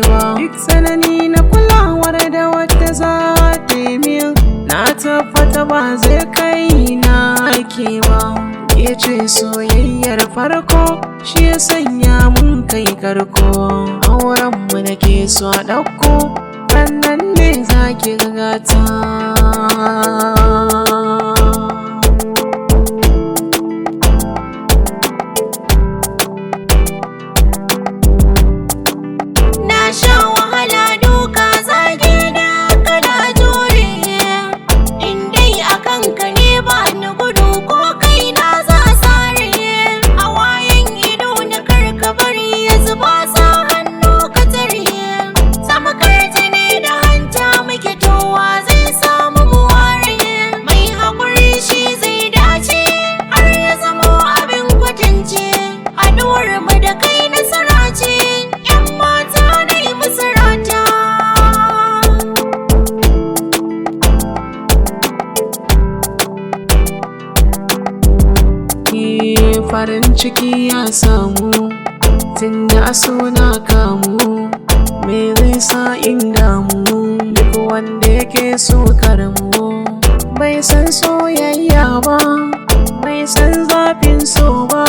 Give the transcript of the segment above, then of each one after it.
ba. Duk tsanani na kulawar da wata za ta yi min, na tabbata ba zai kai na ake ba. Ya ce soyayyar farko shi ya sanya mun kai karko, aurenmu nake so a ɗauko, rannan ne za ki gata. Na sha wahala duka zage da kana jure, in dai akan ka ne ba ni gudu ko kai na za sare. Hawayen ido na karka bari ya zuba sa hannu ka tare, samakar jini da hanta muke towa zai samu mu ware. Mai haƙuri shi zai dace har ya zamo abin kwatance, haɗuwar mu da kai nasara ce, 'yan mata na yi musu rata. Farin ciki ya samu tunda a suna kamu, me zai sa in damu? Duk wanda yake so karmu bai san soyayya ba, bai san zafin so ba.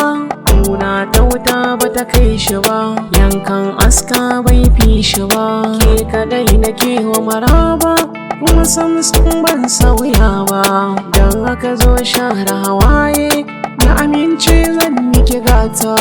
Kuna ta wuta ba ta kai shi ba, yankan aska bai fi shi ba. Ke kadai nake wa maraba, kuma sam ban sauya ba. Don haka zo share hawaye, na amince zan miki gata.